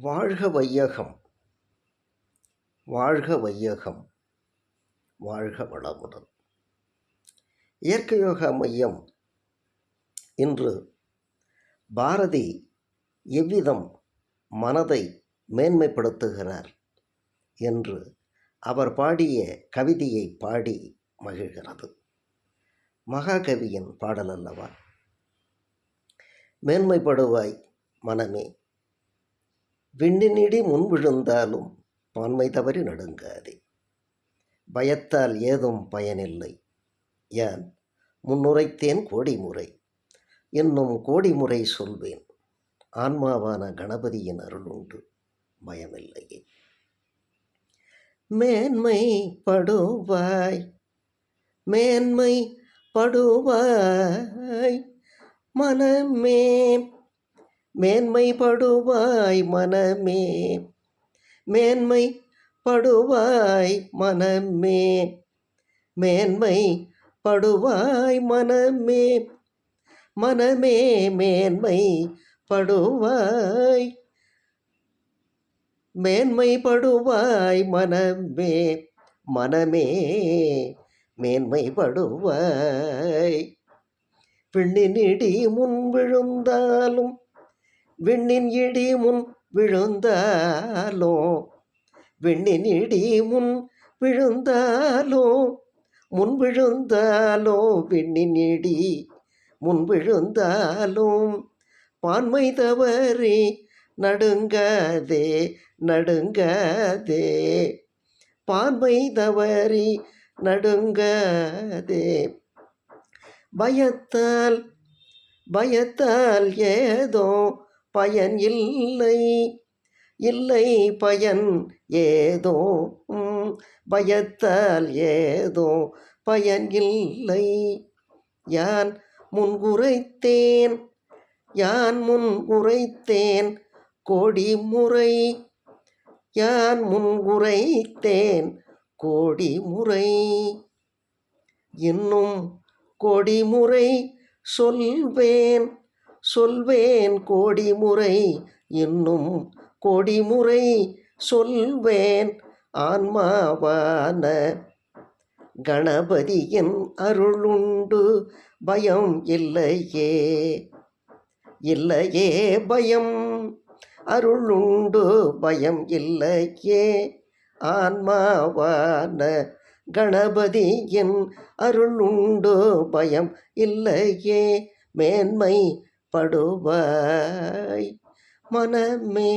வாழ்க வையகம், வாழ்க வையகம், வாழ்க வளமுடன். இயற்கை யோகா மையம் இன்று பாரதி எவ்விதம் மனதை மேன்மைப்படுத்துகிறார் என்று அவர் பாடிய கவிதையை பாடி மகிழ்கிறது. மகாகவியின் பாடல் அல்லவா? மேன்மைப்படுவாய் மனமே, விண்ணினிடி முன் விழுந்தாலும் பான்மை தவறி நடுங்காதே. பயத்தால் ஏதும் பயனில்லை, யான் முன்னுரைத்தேன் கோடிமுறை, இன்னும் கோடிமுறை சொல்வேன், ஆன்மாவான கணபதியின் அருளுண்டு பயமில்லையே. மேன்மை படுவாய், மேன்மை படுவாய் மனமே, மேன்மை படுவாய் மனமே, மேன்மை படுவாய் மனமே, மேன்மை படுவாய் மனமே, மனமே மேன்மை படுவாய், மேன்மை படுவாய் மனமே, மனமே மேன்மை படுவாய். விண்ணின் இடி முன் விழுந்தாலும், விண்ணின் இடி முன் விழுந்தாலோ, விண்ணின் இடி முன் விழுந்தாலோ, முன் விழுந்தாலோ, விண்ணின் இடி முன் விழுந்தாலும் பான்மை தவறி நடுங்காதே, நடுங்காதே, பான்மை தவறி நடுங்காதே. பயத்தால், பயத்தால் ஏதோ பயன் இல்லை, இல்லை பயன் ஏதோ, பயத்தால் ஏதோ பயன் இல்லை, யான் முன்குரைத்தேன், யான் முன்குரைத்தேன் கோடி முறை, யான் முன்குரைத்தேன் கோடி முறை, இன்னும் கோடி முறை சொல்வேன், சொல்வேன் கோடி முறை, இன்னும் கோடி முறை சொல்வேன், ஆன்மாவான கணபதியின் அருளுண்டு பயம் இல்லையே, இல்லையே பயம், அருளுண்டு பயம் இல்லையே, ஆன்மாவான கணபதியின் அருளுண்டு பயம் இல்லையே. மேன்மை படுவாய் மனமே.